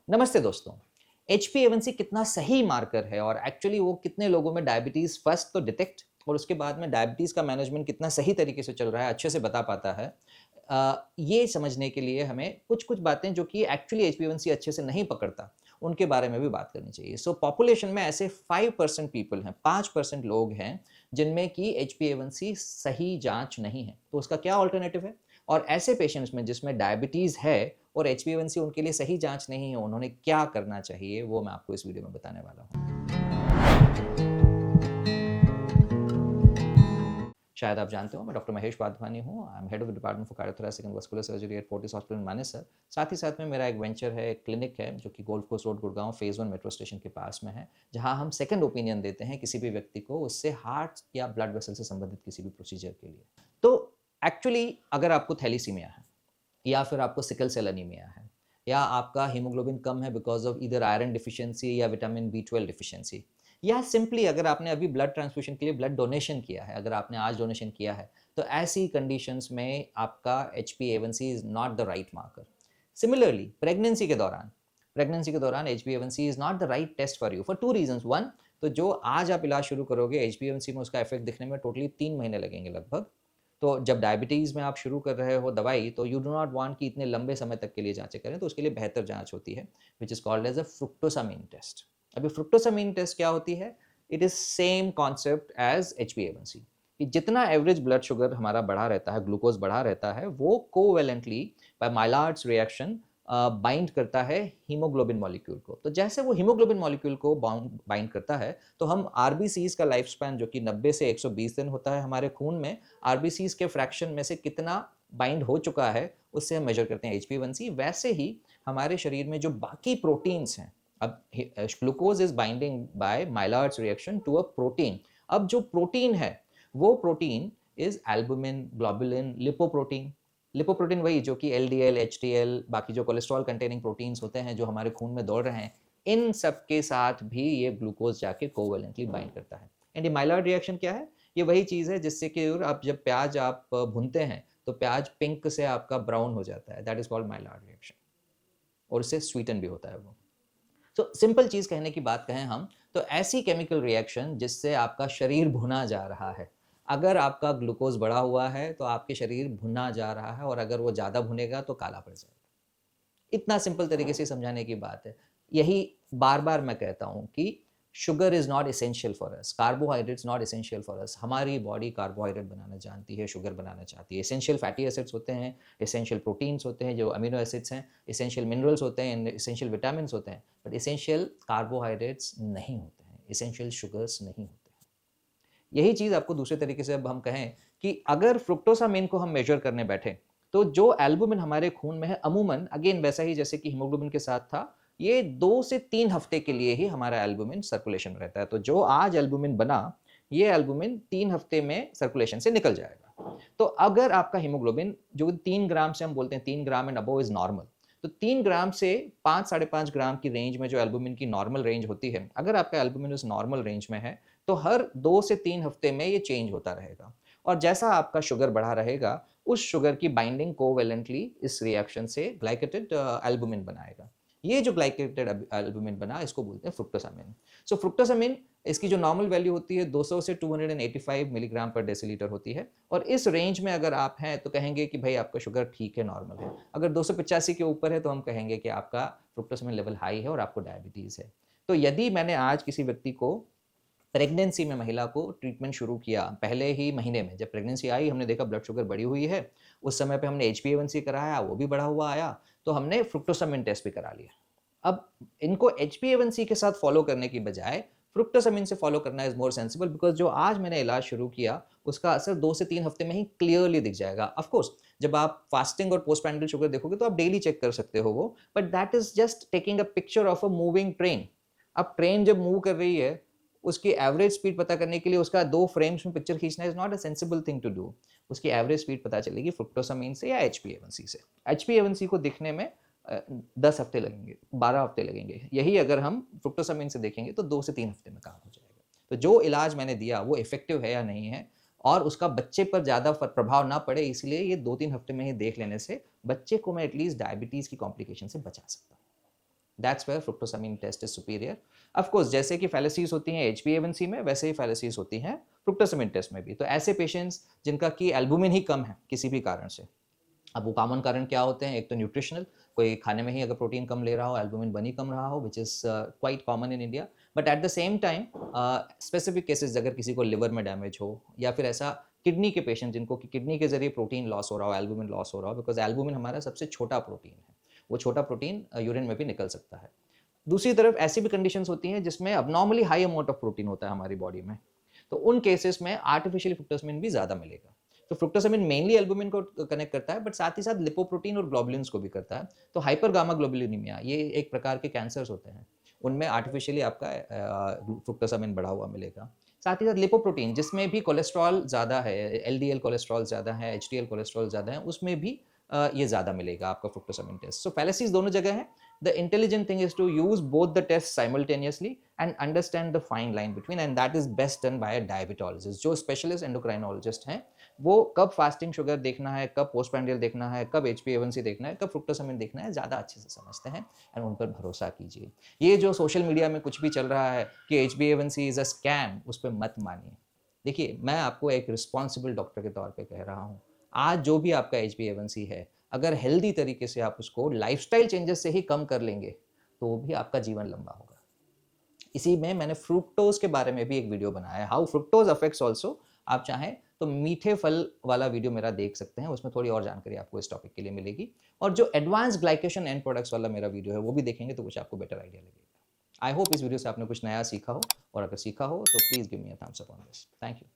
नमस्ते दोस्तों। HbA1c कितना सही मार्कर है और एक्चुअली वो कितने लोगों में डायबिटीज़ फर्स्ट तो डिटेक्ट और उसके बाद में डायबिटीज़ का मैनेजमेंट कितना सही तरीके से चल रहा है, अच्छे से बता पाता है। ये समझने के लिए हमें कुछ-कुछ बातें जो कि एक्चुअली HbA1c अच्छे से नहीं पकड़ता, उनके बारे में भी बात करनी चाहिए। सो पॉपुलेशन में ऐसे 5% पीपल हैं, 5% लोग हैं, जिनमें कि HbA1c सही जाँच नहीं है। तो उसका क्या अल्टरनेटिव है? और ऐसे पेशेंट्स में जिसमें डायबिटीज़ है और HbA1c उनके लिए सही जाँच नहीं है, उन्होंने क्या करना चाहिए, वो मैं आपको इस वीडियो में बताने वाला हूँ। शायद आप जानते हो, मैं डॉक्टर महेश वाधवानी हूँ। I am head of the department for cardiothoracic and vascular surgery eight Fortis hospital Manesar. साथ ही साथ में मेरा एक वेंचर है, एक क्लिनिक है, जो कि golf course road, Gurgaon phase 1 metro station के पास में है, जहाँ हम सेकंड ओपिनियन देते हैं किसी भी व्यक्ति को, उससे हार्ट या ब्लड वेसल से संबंधित किसी भी प्रोसीजर के लिए। तो एक्चुअली अगर आपको थैलीसीमिया है या फिर आपको सिकल सेल एनीमिया है या आपका हीमोग्लोबिन कम है because of either iron deficiency या विटामिन B12 डिफिशियंसी, या सिंपली अगर आपने अभी ब्लड ट्रांसफ्यूजन के लिए ब्लड डोनेशन किया है, अगर आपने आज डोनेशन किया है, तो ऐसी कंडीशंस में आपका HbA1c is not the right marker. Similarly pregnancy के दौरान HbA1c is not the right test for you for two reasons. One, तो जो आज आप इलाज शुरू करोगे, HbA1c में उसका इफेक्ट दिखने में टोटली 3 महीने लगेंगे लगभग। तो जब डायबिटीज़ में आप शुरू कर रहे हो दवाई, तो यू डू नॉट वांट कि इतने लंबे समय तक के लिए जाँचें करें, तो उसके लिए बेहतर जाँच होती है, which is called as a fructosamine test. अभी फ्रुक्टोसामिन टेस्ट क्या होती है? It is same concept as HbA1c, कि जितना एवरेज ब्लड शुगर हमारा बढ़ा रहता है, ग्लूकोज़ बढ़ा रहता है, वो covalently bye Maillard's reaction bind करता है हीमोग्लोबिन मॉलिक्यूल को। तो जैसे वो हीमोग्लोबिन मॉलिक्यूल को बाइंड करता है, तो हम आरबीसीज़ का लाइफ स्पैन जो कि 90 से 120 दिन होता है हमारे खून में, आरबीसीज़ के फ्रैक्शन में से कितना बाइंड हो चुका है, उससे हम मेजर करते हैं HbA1c। वैसे ही हमारे शरीर में जो बाकी प्रोटीन्स हैं, अब glucose is binding by Maillard's reaction to a protein. अब जो प्रोटीन है, वो protein is albumin, globulin, lipoprotein. Lipoprotein वही जो कि LDL, HDL, बाकी जो कोलेस्ट्रॉल कंटेनिंग प्रोटीन्स होते हैं जो हमारे खून में दौड़ रहे हैं, इन सब के साथ भी ये ग्लूकोज जाके कोवैलेंटली बाइंड करता है। एंड ये माइलॉइड रिएक्शन क्या है? ये वही चीज़ है जिससे कि आप जब प्याज आप भूनते हैं, तो प्याज पिंक से आपका ब्राउन हो जाता है। That is called myeloid reaction, और इससे स्वीटन भी होता है वो। तो सिंपल चीज़ कहने की बात कहें हम, तो ऐसी केमिकल रिएक्शन जिससे आपका शरीर भुना जा रहा है। अगर आपका ग्लूकोज बढ़ा हुआ है, तो आपके शरीर भुना जा रहा है, और अगर वो ज़्यादा भुनेगा तो काला पड़ जाएगा। इतना सिंपल तरीके से समझाने की बात है। यही बार-बार मैं कहता हूँ कि sugar is not essential for us, carbohydrates not essential for us. हमारी बॉडी कार्बोहाइड्रेट बनाना जानती है, शुगर बनाना चाहती है। एसेंशियल फैटी एसिड्स होते हैं, एसेंशियल प्रोटीन्स होते हैं जो अमीनो एसिड्स हैं, एसेंशियल मिनरल्स होते हैं, एसेंशियल विटामिन्स होते हैं, बट एसेंशियल कार्बोहाइड्रेट्स नहीं होते हैं, एसेंशियल शुगर्स नहीं होते हैं। यही चीज़ आपको दूसरे तरीके से अब हम कहें कि अगर फ्रुक्टोसामिन को हम मेजर करने बैठे, तो जो एल्बुमिन हमारे खून में है, अमूमन अगेन वैसा ही जैसे कि हीमोग्लोबिन के साथ था, ये 2 से 3 हफ्ते के लिए ही हमारा एल्बुमिन सर्कुलेशन में रहता है। तो जो आज एल्बुमिन बना, ये एल्बुमिन 3 हफ्ते में सर्कुलेशन से निकल जाएगा। तो अगर आपका हीमोग्लोबिन जो 3 ग्राम से हम बोलते हैं 3 gram and above is normal, तो 3 ग्राम से 5 साढ़े 5 ग्राम की रेंज में जो एल्बुमिन की नॉर्मल रेंज होती है, अगर आपका एल्बुमिन उस नॉर्मल रेंज में है, तो हर 2 से 3 हफ्ते में ये चेंज होता रहेगा। और जैसा आपका शुगर बढ़ा रहेगा, उस शुगर की बाइंडिंग कोवैलेंटली इस रिएक्शन से ग्लाइकेटेड एल्बुमिन बनाएगा। ये जो ग्लाइकेटेड एल्बुमिन बना, इसको बोलते हैं फ्रुक्टोसामिन। सो फ्रुक्टोसामिन, इसकी जो नॉर्मल वैल्यू होती है 200 से 285 मिलीग्राम पर डेसीलीटर होती है, और इस रेंज में अगर आप हैं तो कहेंगे कि भाई आपका शुगर ठीक है, नॉर्मल है। अगर 285 के ऊपर है तो हम कहेंगे कि आपका फ्रुक्टोसामिन लेवल हाई है और आपको डायबिटीज़ है। तो यदि मैंने आज किसी व्यक्ति को, प्रेगनेंसी में महिला को ट्रीटमेंट शुरू किया, पहले ही महीने में जब प्रेगनेंसी आई, हमने देखा ब्लड शुगर बढ़ी हुई है, उस समय पे हमने HbA1c कराया, वो भी बढ़ा हुआ आया, तो हमने फ्रुक्टोसामिन टेस्ट भी करा लिया। अब इनको HbA1c के साथ फॉलो करने की बजाय फ्रुक्टोसामिन से फॉलो करना इज मोर सेंसिबल, बिकॉज जो आज मैंने इलाज शुरू किया, उसका असर 2 से 3 हफ्ते में ही क्लियरली दिख जाएगा। ऑफ कोर्स जब आप फास्टिंग और पोस्ट पैंडल शुगर देखोगे तो आप डेली चेक कर सकते हो वो, but that is just taking a picture of a moving train. अब ट्रेन जब मूव कर रही है, उसकी एवरेज स्पीड पता करने के लिए उसका 2 फ्रेम्स में पिक्चर खींचना is not a sensible thing to do. उसकी एवरेज स्पीड पता चलेगी फ्रुक्टोसामिन से या HbA1c से। HbA1c को दिखने में 10 हफ्ते लगेंगे, 12 हफ्ते लगेंगे। यही अगर हम फ्रुक्टोसामिन से देखेंगे तो 2 से 3 हफ्ते में काम हो जाएगा। तो जो इलाज मैंने दिया वो इफ़ेक्टिव है या नहीं है, और उसका बच्चे पर ज़्यादा प्रभाव ना पड़े, इसलिए ये 2-3 हफ्ते में ही देख लेने से बच्चे को मैं एटलीस्ट डायबिटीज़ की कॉम्प्लिकेशन से बचा सकता हूँ। That's where fructosamine test is superior. Of course जैसे कि फैलेसीज होती हैं HbA1c में, वैसे ही फैलेसीज होती हैं फ्रुक्टोसामिन टेस्ट में भी। तो ऐसे पेशेंट्स जिनका कि एल्बुमिन ही कम है किसी भी कारण से, अब वो कॉमन कारण क्या होते हैं, एक तो न्यूट्रिशनल, कोई खाने में ही अगर प्रोटीन कम ले रहा हो, एल्बुमिन बन ही कम रहा हो, which is quite common in India. But at the same time specific cases अगर किसी को लिवर में डैमेज हो, या फिर ऐसा किडनी के पेशेंट जिनको कि किडनी के जरिए प्रोटीन लॉस हो रहा हो, एल्बुमिन लॉस हो रहा हो, बिकॉज एल्बुमिन हमारा सबसे छोटा प्रोटीन है, वो छोटा प्रोटीन यूरिन में भी निकल सकता है। दूसरी तरफ ऐसी भी कंडीशंस होती हैं जिसमें अबनॉर्मली हाई अमाउंट ऑफ प्रोटीन होता है हमारी बॉडी में, तो उन केसेस में आर्टिफिशियल फ्रुक्टोसामिन भी ज़्यादा मिलेगा। तो फ्रुक्टोसामिन मेनली एल्बुमिन को कनेक्ट करता है, बट साथ ही साथ लिपोप्रोटीन और ग्लोबुलिन्स को भी करता है। तो हाइपर गामा ग्लोबुलिनीमिया ये एक प्रकार के कैंसर्स होते हैं, उनमें आर्टिफिशियली आपका फ्रुक्टोसामिन बढ़ा हुआ मिलेगा। साथ ही साथ लिपोप्रोटीन जिसमें भी कोलेस्ट्रॉल ज़्यादा है, LDL कोलेस्ट्रॉल ज़्यादा है, HDL कोलेस्ट्रॉल ज़्यादा है, उसमें भी ये ज़्यादा मिलेगा आपका फ्रुक्टोसामिन टेस्ट। सो फैलेसीज दोनों जगह है। The intelligent thing is to use both the tests simultaneously and understand the fine line between, and that is best done by a diabetologist। जो स्पेशलिस्ट एंडोक्राइनोलॉजिस्ट हैं, वो कब फास्टिंग शुगर देखना है, कब पोस्टप्रांडियल देखना है, कब HbA1c देखना है, कब फ्रुक्टोसामिन देखना है, ज़्यादा अच्छे से समझते हैं, एंड उन पर भरोसा कीजिए। ये जो सोशल मीडिया में कुछ भी चल रहा है कि HbA1c इज़ अ स्कैम, उस पर मत मानिए। देखिए, मैं आपको एक रिस्पॉन्सिबल डॉक्टर के तौर पे कह रहा हूँ, आज जो भी आपका HbA1c है, अगर हेल्दी तरीके से आप उसको लाइफस्टाइल चेंजेस से ही कम कर लेंगे, तो भी आपका जीवन लंबा होगा। इसी में मैंने फ्रुक्टोज के बारे में भी एक वीडियो बनाया है, हाउ फ्रुक्टोज अफेक्ट्स ऑल्सो। आप चाहें तो मीठे फल वाला वीडियो मेरा देख सकते हैं, उसमें थोड़ी और जानकारी आपको इस टॉपिक के लिए मिलेगी। और जो एडवांस ग्लाइकेशन एंड प्रोडक्ट्स वाला मेरा वीडियो है, वो भी देखेंगे तो कुछ आपको बेटर आइडिया लगेगा। आई होप इस वीडियो से आपने कुछ नया सीखा हो, और अगर सीखा हो तो please give me a thumbs up on this. Thank you.